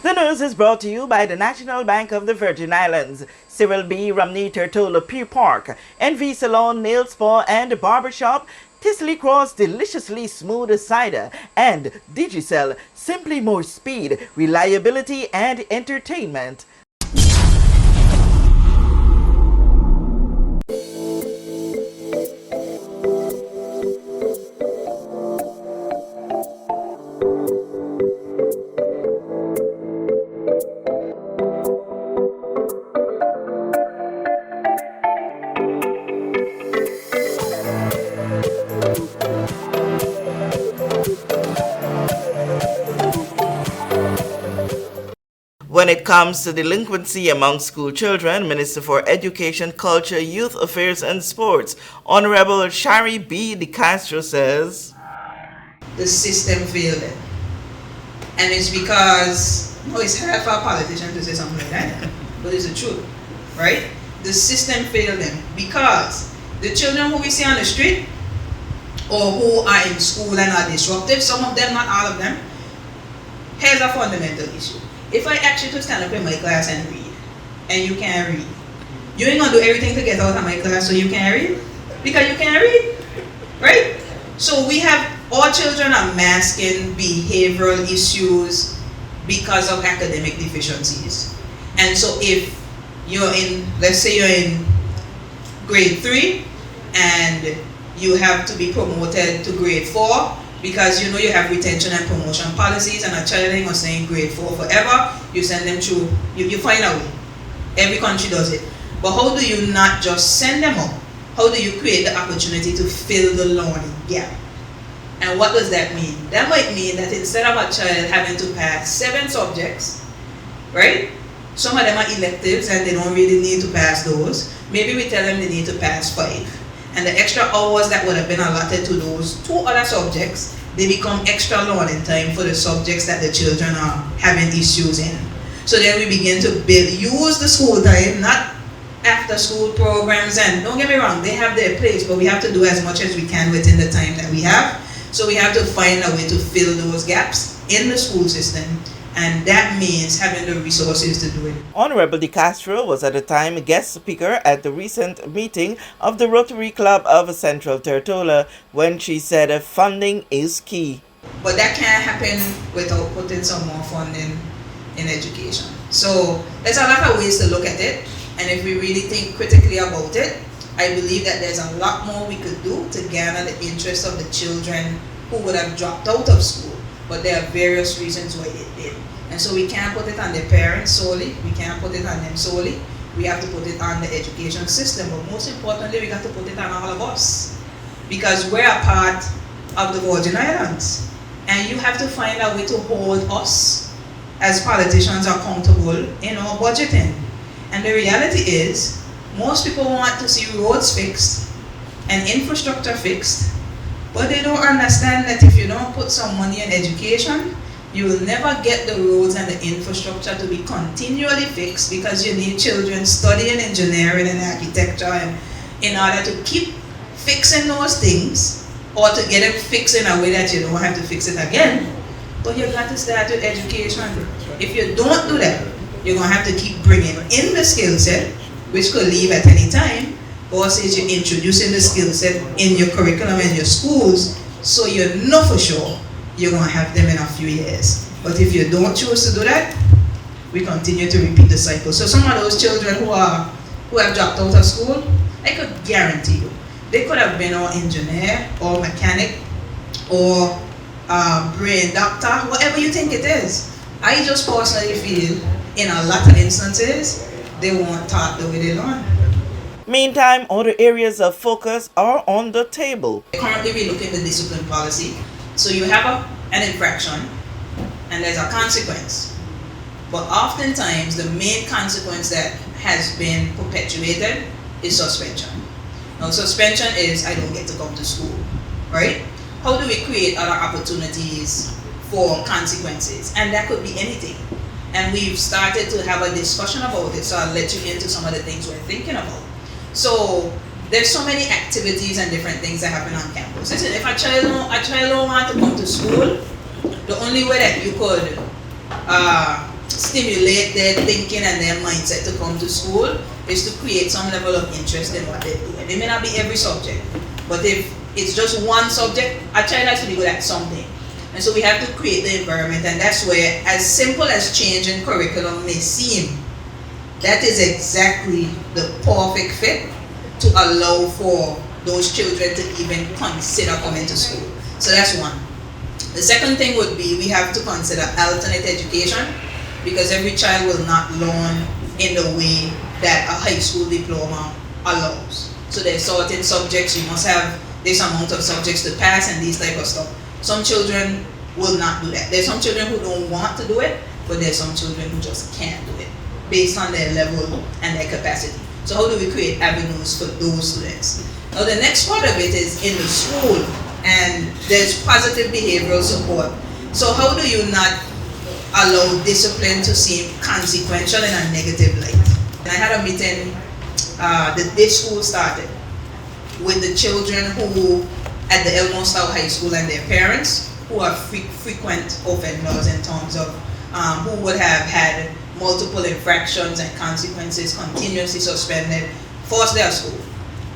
The news is brought to you by the National Bank of the Virgin Islands, Cyril B. Romney Tertola Pier Park, NV Salon, Nail Spa and Barbershop, Tisley Cross Deliciously Smooth Cider, and Digicel, simply more speed, reliability and entertainment. When it comes to delinquency among school children, Minister for Education, Culture, Youth Affairs and Sports, Honorable Hon DeCastro says, the system failed them. And it's because, it's hard for a politician to say something like that, but it's the truth, right? The system failed them because the children who we see on the street or who are in school and are disruptive, some of them, not all of them, here's a fundamental issue. If I ask you to stand up in my class and read, and you can't read, you ain't gonna do everything to get out of my class so you can't read? Because you can't read, right? So we have, all children are masking behavioral issues because of academic deficiencies. And so if you're in, let's say you're in grade 3, and you have to be promoted to grade 4, because you have retention and promotion policies, and a child ain't gonna stay in grade 4 forever. You send them through, you find a way. Every country does it. But how do you not just send them up? How do you create the opportunity to fill the learning gap? And what does that mean? That might mean that instead of a child having to pass 7 subjects, right? Some of them are electives and they don't really need to pass those. Maybe we tell them they need to pass 5. And the extra hours that would have been allotted to those 2 other subjects, they become extra learning time for the subjects that the children are having issues in. So then we begin to use the school time, not after school programs, and don't get me wrong, they have their place, but we have to do as much as we can within the time that we have. So we have to find a way to fill those gaps in the school system. And that means having the resources to do it. Honorable DeCastro was at the time guest speaker at the recent meeting of the Rotary Club of Central Tertola when she said funding is key. But that can't happen without putting some more funding in education. So there's a lot of ways to look at it. And if we really think critically about it, I believe that there's a lot more we could do to garner the interest of the children who would have dropped out of school. But there are various reasons why they did. And so we can't put it on the parents solely, we can't put it on them solely, we have to put it on the education system, but most importantly we got to put it on all of us. Because we're a part of the Virgin Islands. And you have to find a way to hold us as politicians accountable in our budgeting. And the reality is, most people want to see roads fixed and infrastructure fixed, but they don't understand that if you don't put some money in education, you will never get the roads and the infrastructure to be continually fixed, because you need children studying engineering and architecture and in order to keep fixing those things, or to get it fixed in a way that you don't have to fix it again. But you've got to start with education. If you don't do that, you're going to have to keep bringing in the skill set, which could leave at any time, versus you're introducing the skill set in your curriculum in your schools, so you know for sure you're going to have them in a few years. But if you don't choose to do that, we continue to repeat the cycle. So some of those children who have dropped out of school, I could guarantee you, they could have been an engineer or mechanic or brain doctor, whatever you think it is. I just personally feel in a lot of instances, they weren't taught the way they learn. Meantime, other areas of focus are on the table. Currently, we look at the discipline policy. So you have an infraction, and there's a consequence. But oftentimes, the main consequence that has been perpetuated is suspension. Now, suspension is I don't get to come to school, right? How do we create other opportunities for consequences? And that could be anything. And we've started to have a discussion about it, so I'll let you into some of the things we're thinking about. So there's so many activities and different things that happen on campus. Listen, if a child don't want to come to school, the only way that you could stimulate their thinking and their mindset to come to school is to create some level of interest in what they're doing. It may not be every subject, but if it's just one subject, a child has to be good at something. And so we have to create the environment, and that's where, as simple as changing curriculum may seem, that is exactly the perfect fit to allow for those children to even consider coming to school. So that's one. The second thing would be we have to consider alternate education, because every child will not learn in the way that a high school diploma allows. So there's certain subjects you must have this amount of subjects to pass and these type of stuff. Some children will not do that. There's some children who don't want to do it, but there's some children who just can't do it based on their level and their capacity. So how do we create avenues for those students? Now the next part of it is in the school, and there's positive behavioral support. So how do you not allow discipline to seem consequential in a negative light? And I had a meeting that this school started with the children who at the Elmore South High School and their parents who are frequent offenders in terms of who would have had multiple infractions and consequences, continuously suspended, forced their school.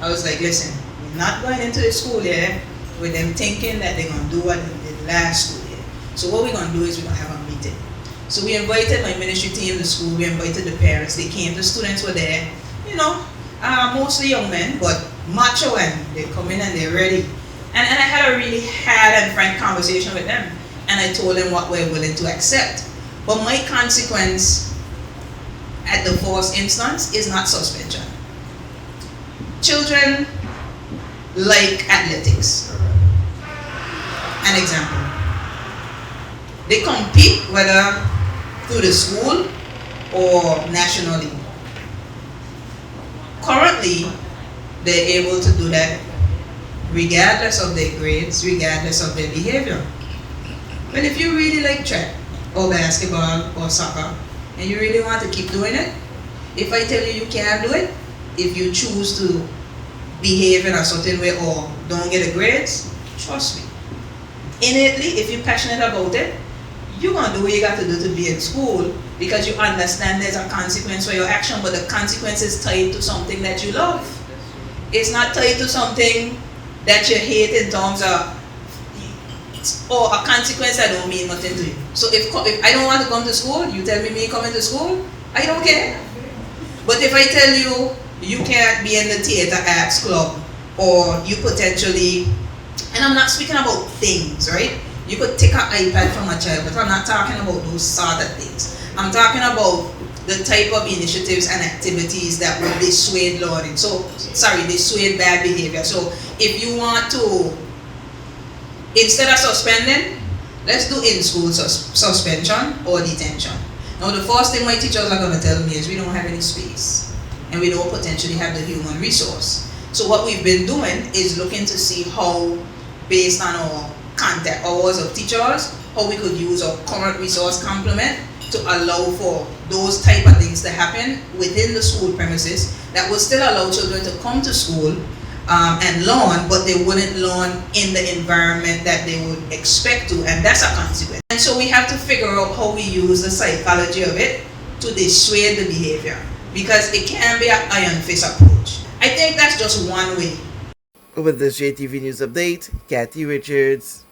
I was like, listen, we're not going into the school year with them thinking that they're going to do what they did last school year. So what we're going to do is we're going to have a meeting. So we invited my ministry team to school, we invited the parents, they came, the students were there, you know, mostly young men, but macho, and they come in and they're ready. And I had a really hard and frank conversation with them, and I told them what we're willing to accept. But my consequence at the first instance is not suspension. Children like athletics. An example. They compete whether through the school or nationally. Currently, they're able to do that regardless of their grades, regardless of their behavior. But if you really like track or basketball or soccer, and you really want to keep doing it, if I tell you you can't do it, if you choose to behave in a certain way or don't get the grades, trust me, innately, if you're passionate about it, you're going to do what you got to do to be in school, because you understand there's a consequence for your action, but the consequence is tied to something that you love. It's not tied to something that you hate in terms of, or a consequence that don't mean nothing to you. So if I don't want to come to school, you tell me coming to school, I don't care. But if I tell you, you can't be in the theater arts club, or you potentially, and I'm not speaking about things, right? You could take an iPad from a child, but I'm not talking about those sort of things. I'm talking about the type of initiatives and activities that will dissuade learning. Dissuade bad behavior. So if you want to, instead of suspending, let's do in-school suspension or detention. Now the first thing my teachers are going to tell me is we don't have any space, and we don't potentially have the human resource. So what we've been doing is looking to see how, based on our contact hours of teachers, how we could use our current resource complement to allow for those type of things to happen within the school premises that will still allow children to come to school and learn, but they wouldn't learn in the environment that they would expect to, and that's a consequence. And so we have to figure out how we use the psychology of it to dissuade the behavior, because it can be an iron fist approach. I think that's just one way. With this JTV News Update, Kathy Richards.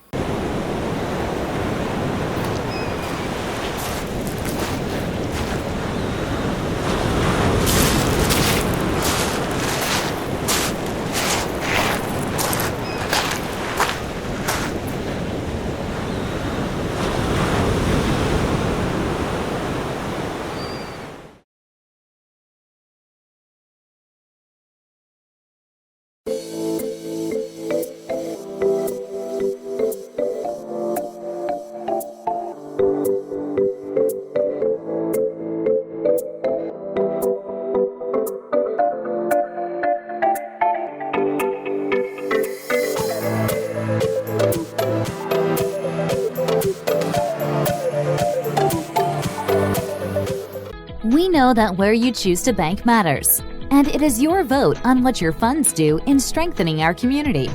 We know that where you choose to bank matters, and it is your vote on what your funds do in strengthening our community.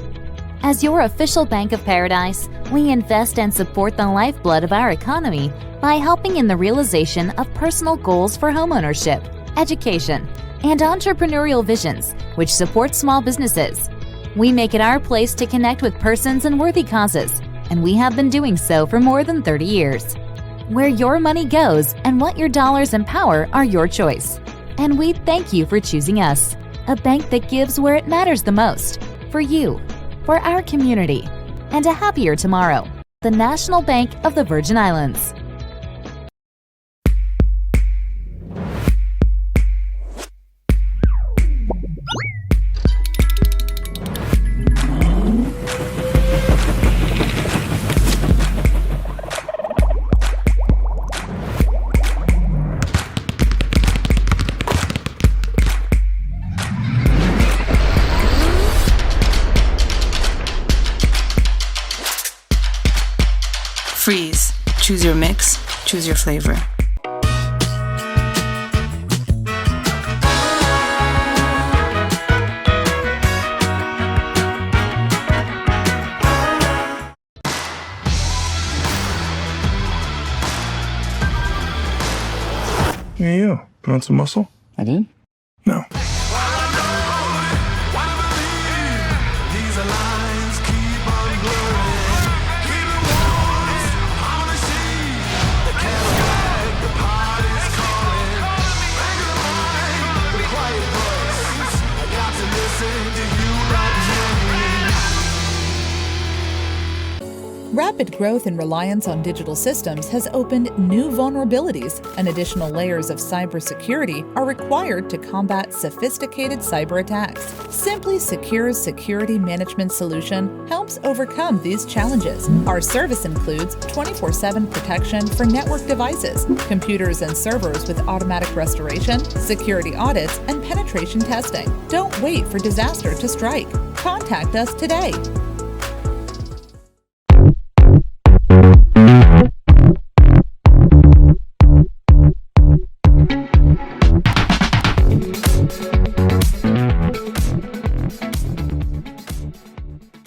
As your official Bank of Paradise, we invest and support the lifeblood of our economy by helping in the realization of personal goals for homeownership, education, and entrepreneurial visions, which support small businesses. We make it our place to connect with persons and worthy causes, and we have been doing so for more than 30 years. Where your money goes and what your dollars empower are your choice. And we thank you for choosing us, a bank that gives where it matters the most, for you, for our community, and a happier tomorrow. The National Bank of the Virgin Islands. Freeze. Choose your mix, choose your flavor. Hey, you. Put on some muscle? I did? No. Rapid growth and reliance on digital systems has opened new vulnerabilities, and additional layers of cybersecurity are required to combat sophisticated cyber attacks. Simply Secure's security management solution helps overcome these challenges. Our service includes 24/7 protection for network devices, computers and servers with automatic restoration, security audits, and penetration testing. Don't wait for disaster to strike. Contact us today.